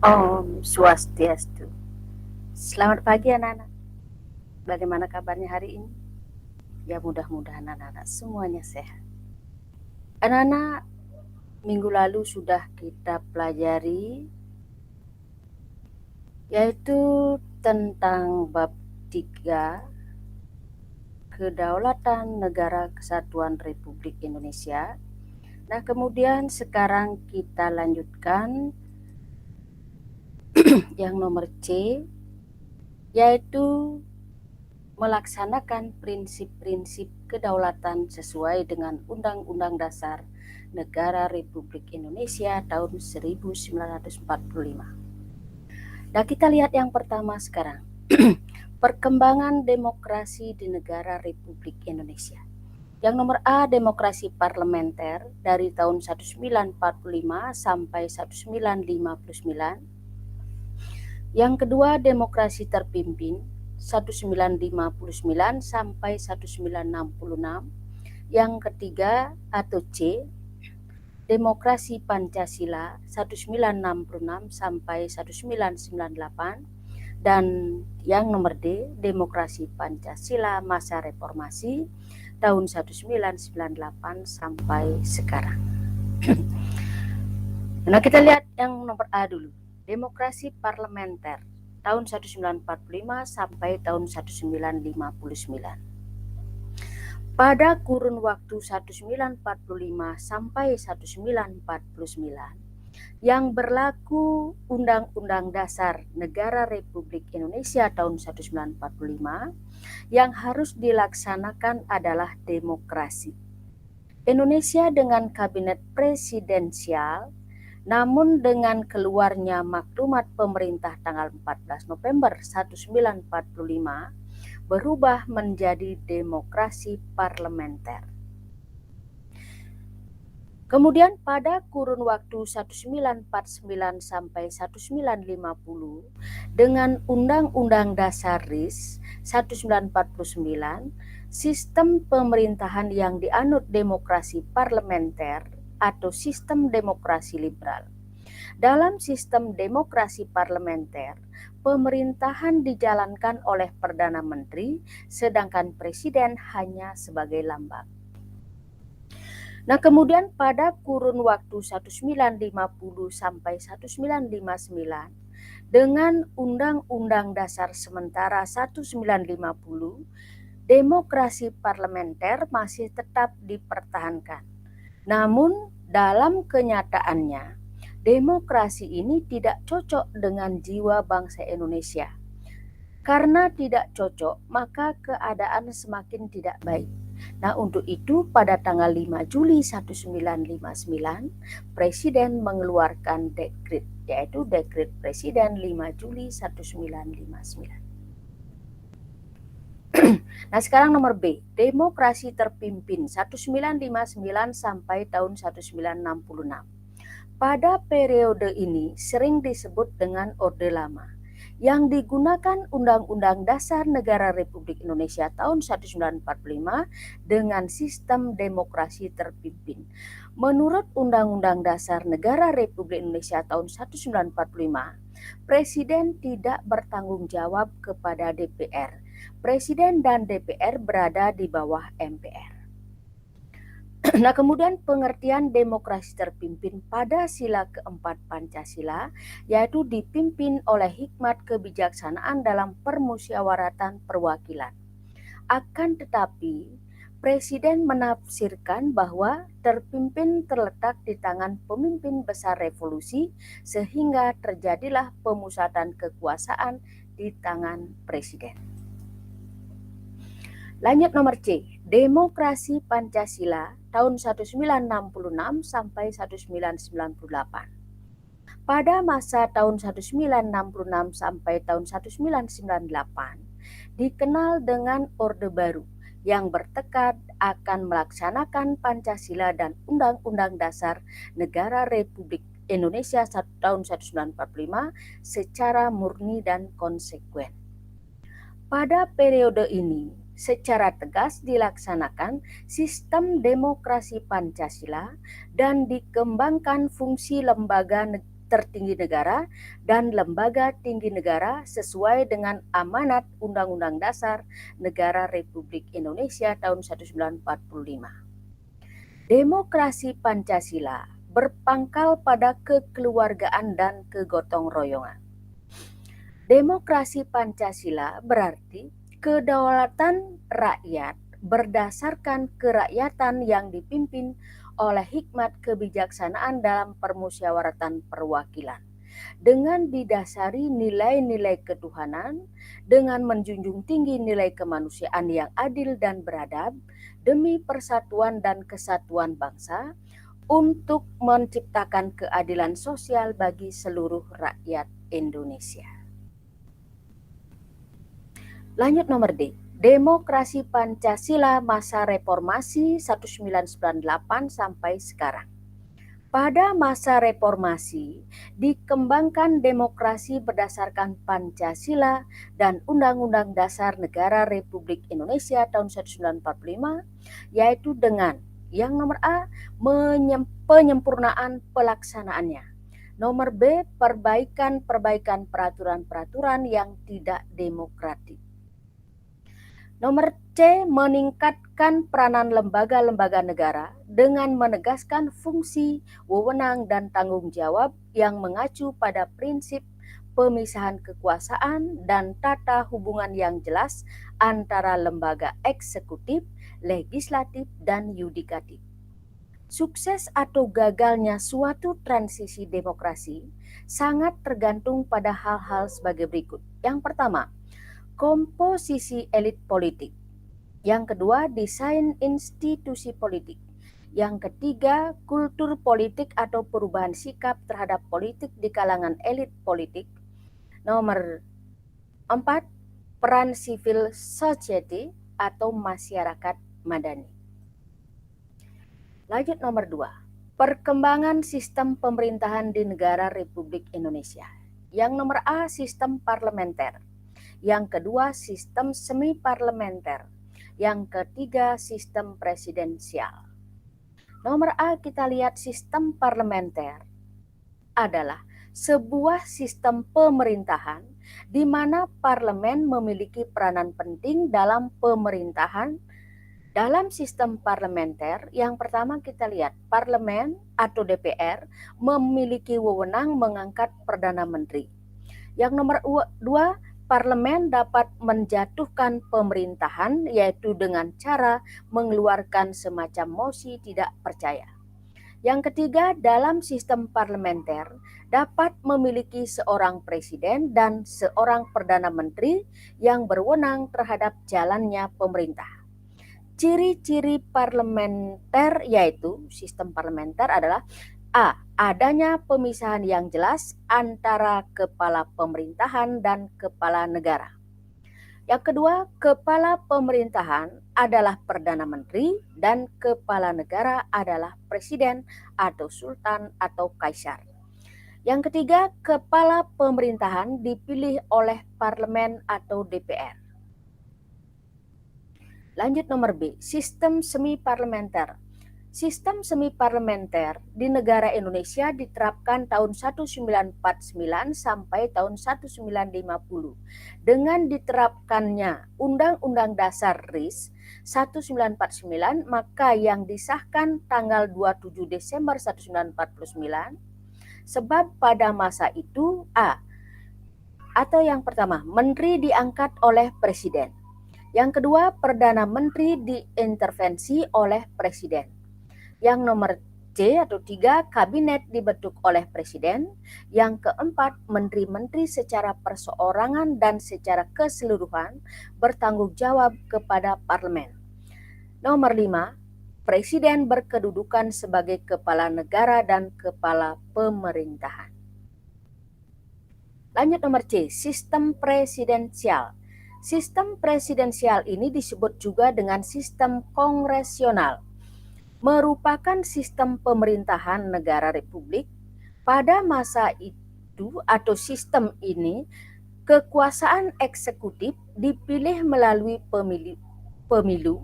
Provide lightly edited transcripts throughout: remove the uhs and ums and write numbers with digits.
Om Swastiastu. Selamat pagi anak-anak. Bagaimana kabarnya hari ini? Ya mudah-mudahan anak-anak semuanya sehat. Anak-anak, minggu lalu sudah kita pelajari yaitu tentang bab 3 Kedaulatan Negara Kesatuan Republik Indonesia. Nah, kemudian sekarang kita lanjutkan yang nomor C, yaitu melaksanakan prinsip-prinsip kedaulatan sesuai dengan Undang-Undang Dasar Negara Republik Indonesia tahun 1945. Nah, kita lihat yang pertama sekarang. Perkembangan demokrasi di negara Republik Indonesia. Yang nomor A, demokrasi parlementer dari tahun 1945 sampai 1959. Yang kedua, demokrasi terpimpin 1959 sampai 1966. Yang ketiga atau C, demokrasi Pancasila 1966 sampai 1998. Dan yang nomor D, demokrasi Pancasila masa reformasi tahun 1998 sampai sekarang. Nah, kita lihat yang nomor A dulu. Demokrasi parlementer tahun 1945 sampai tahun 1959. Pada kurun waktu 1945 sampai 1949 yang berlaku Undang-Undang Dasar Negara Republik Indonesia tahun 1945, yang harus dilaksanakan adalah demokrasi. Indonesia dengan kabinet presidensial, namun dengan keluarnya maklumat pemerintah tanggal 14 November 1945 berubah menjadi demokrasi parlementer. Kemudian pada kurun waktu 1949 sampai 1950 dengan Undang-Undang Dasar RIS 1949, sistem pemerintahan yang dianut demokrasi parlementer atau sistem demokrasi liberal. Dalam sistem demokrasi parlementer, pemerintahan dijalankan oleh Perdana Menteri, sedangkan Presiden hanya sebagai lambang. Nah, kemudian pada kurun waktu 1950 sampai 1959 dengan Undang-Undang Dasar Sementara 1950, demokrasi parlementer masih tetap dipertahankan. Namun, dalam kenyataannya, demokrasi ini tidak cocok dengan jiwa bangsa Indonesia. Karena tidak cocok, maka keadaan semakin tidak baik. Nah, untuk itu pada tanggal 5 Juli 1959, Presiden mengeluarkan dekret, yaitu Dekret Presiden 5 Juli 1959. Nah, sekarang nomor B, demokrasi terpimpin 1959 sampai tahun 1966. Pada periode ini sering disebut dengan Orde Lama, yang digunakan Undang-Undang Dasar Negara Republik Indonesia tahun 1945 dengan sistem demokrasi terpimpin. Menurut Undang-Undang Dasar Negara Republik Indonesia tahun 1945, Presiden tidak bertanggung jawab kepada DPR. Presiden dan DPR berada di bawah MPR. Nah, kemudian pengertian demokrasi terpimpin pada sila keempat Pancasila, yaitu dipimpin oleh hikmat kebijaksanaan dalam permusyawaratan perwakilan. Akan tetapi, Presiden menafsirkan bahwa terpimpin terletak di tangan pemimpin besar revolusi, sehingga terjadilah pemusatan kekuasaan di tangan Presiden. Lanjut nomor C, demokrasi Pancasila tahun 1966 sampai 1998. Pada masa tahun 1966 sampai tahun 1998 dikenal dengan Orde Baru yang bertekad akan melaksanakan Pancasila dan Undang-Undang Dasar Negara Republik Indonesia tahun 1945 secara murni dan konsekuen. Pada periode ini, secara tegas dilaksanakan sistem demokrasi Pancasila dan dikembangkan fungsi lembaga tertinggi negara dan lembaga tinggi negara sesuai dengan amanat Undang-Undang Dasar Negara Republik Indonesia tahun 1945. Demokrasi Pancasila berpangkal pada kekeluargaan dan kegotong royongan. Demokrasi Pancasila berarti kedaulatan rakyat berdasarkan kerakyatan yang dipimpin oleh hikmat kebijaksanaan dalam permusyawaratan perwakilan, dengan didasari nilai-nilai ketuhanan, dengan menjunjung tinggi nilai kemanusiaan yang adil dan beradab, demi persatuan dan kesatuan bangsa, untuk menciptakan keadilan sosial bagi seluruh rakyat Indonesia. Lanjut nomor D. Demokrasi Pancasila masa reformasi 1998 sampai sekarang. Pada masa reformasi, dikembangkan demokrasi berdasarkan Pancasila dan Undang-Undang Dasar Negara Republik Indonesia tahun 1945, yaitu dengan yang nomor A, penyempurnaan pelaksanaannya. Nomor B, perbaikan peraturan-peraturan yang tidak demokratik. Nomor C, meningkatkan peranan lembaga-lembaga negara dengan menegaskan fungsi, wewenang, dan tanggung jawab yang mengacu pada prinsip pemisahan kekuasaan dan tata hubungan yang jelas antara lembaga eksekutif, legislatif, dan yudikatif. Sukses atau gagalnya suatu transisi demokrasi sangat tergantung pada hal-hal sebagai berikut. Yang pertama, komposisi elit politik. Yang kedua, desain institusi politik. Yang ketiga, kultur politik atau perubahan sikap terhadap politik di kalangan elit politik. Nomor 4, peran civil society atau masyarakat madani. Lanjut nomor 2, perkembangan sistem pemerintahan di negara Republik Indonesia. Yang nomor A, sistem parlementer. Yang kedua, sistem semi parlementer. Yang ketiga, sistem presidensial. Nomor A, kita lihat sistem parlementer adalah sebuah sistem pemerintahan di mana parlemen memiliki peranan penting dalam pemerintahan. Dalam sistem parlementer, yang pertama kita lihat parlemen atau DPR memiliki wewenang mengangkat Perdana Menteri. Yang nomor 2, parlemen dapat menjatuhkan pemerintahan yaitu dengan cara mengeluarkan semacam mosi tidak percaya. Yang ketiga, dalam sistem parlementer dapat memiliki seorang presiden dan seorang perdana menteri yang berwenang terhadap jalannya pemerintah. Ciri-ciri parlementer yaitu sistem parlementer adalah A, adanya pemisahan yang jelas antara kepala pemerintahan dan kepala negara. Yang kedua, kepala pemerintahan adalah Perdana Menteri dan kepala negara adalah Presiden atau Sultan atau Kaisar. Yang ketiga, kepala pemerintahan dipilih oleh parlemen atau DPR. Lanjut nomor B, sistem semi parlementer. Sistem semi parlementer di negara Indonesia diterapkan tahun 1949 sampai tahun 1950. Dengan diterapkannya Undang-Undang Dasar RIS 1949, maka yang disahkan tanggal 27 Desember 1949, sebab pada masa itu A, atau yang pertama, menteri diangkat oleh presiden. Yang kedua, Perdana Menteri diintervensi oleh Presiden. Yang nomor C atau 3, Kabinet dibentuk oleh Presiden. Yang keempat, Menteri-Menteri secara perseorangan dan secara keseluruhan bertanggung jawab kepada Parlemen. Nomor 5, Presiden berkedudukan sebagai Kepala Negara dan Kepala Pemerintahan. Lanjut nomor C, sistem presidensial. Sistem presidensial ini disebut juga dengan sistem kongresional, merupakan sistem pemerintahan negara republik. Pada masa itu atau sistem ini, kekuasaan eksekutif dipilih melalui pemilu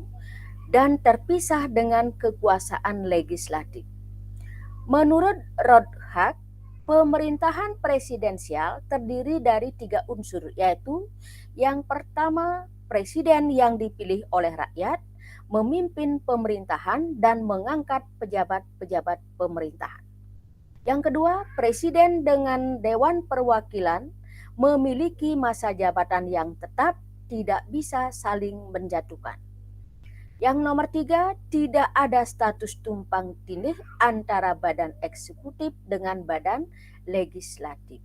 dan terpisah dengan kekuasaan legislatif. Menurut Rothbard, Pemerintahan presidensial terdiri dari 3 unsur, yaitu yang pertama, presiden yang dipilih oleh rakyat, memimpin pemerintahan dan mengangkat pejabat-pejabat pemerintahan. Yang kedua, presiden dengan Dewan Perwakilan memiliki masa jabatan yang tetap, tidak bisa saling menjatuhkan. Yang nomor 3, tidak ada status tumpang tindih antara badan eksekutif dengan badan legislatif.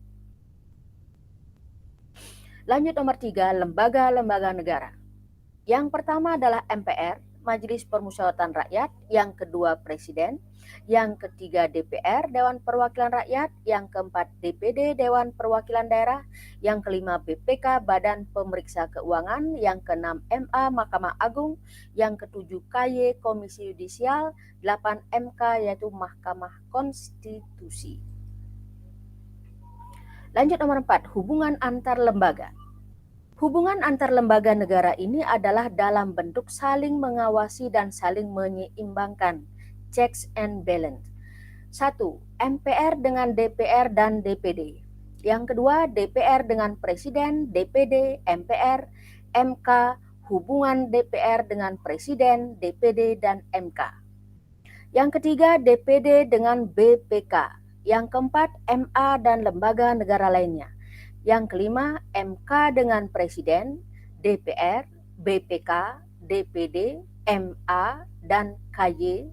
Lanjut nomor 3, lembaga-lembaga negara. Yang pertama adalah MPR, Majelis Permusyawaratan Rakyat, yang kedua Presiden, yang ketiga DPR, Dewan Perwakilan Rakyat, yang keempat DPD, Dewan Perwakilan Daerah, yang kelima BPK, Badan Pemeriksa Keuangan, yang keenam MA, Mahkamah Agung, yang ketujuh KY, Komisi Yudisial, 8 MK, yaitu Mahkamah Konstitusi. Lanjut nomor 4, hubungan antar lembaga. Hubungan antar lembaga negara ini adalah dalam bentuk saling mengawasi dan saling menyeimbangkan, checks and balance. 1. MPR dengan DPR dan DPD. Yang kedua, DPR dengan Presiden, DPD, MPR, MK, hubungan DPR dengan Presiden, DPD, dan MK. Yang ketiga, DPD dengan BPK. Yang keempat, MA dan lembaga negara lainnya. Yang kelima, MK dengan Presiden, DPR, BPK, DPD, MA, dan KY.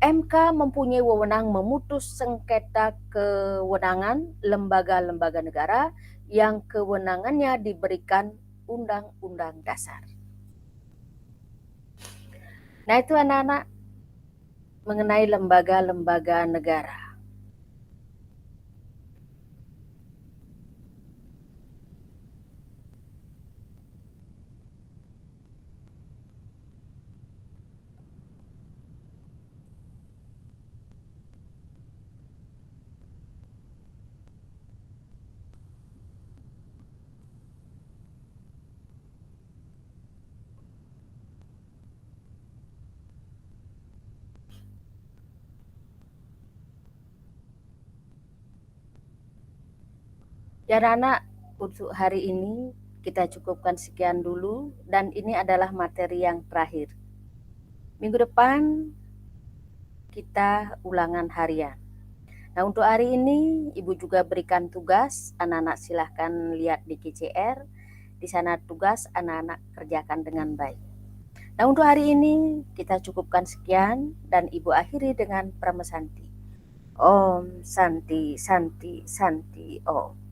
MK mempunyai wewenang memutus sengketa kewenangan lembaga-lembaga negara yang kewenangannya diberikan Undang-Undang Dasar. Nah, itu anak-anak mengenai lembaga-lembaga negara. Ya anak, untuk hari ini kita cukupkan sekian dulu, dan ini adalah materi yang terakhir. Minggu depan kita ulangan harian. Nah, untuk hari ini Ibu juga berikan tugas, anak-anak silahkan lihat di KCR. Di sana tugas anak-anak kerjakan dengan baik. Nah, untuk hari ini kita cukupkan sekian dan Ibu akhiri dengan Pramesanti. Om Santi Santi Santi Om.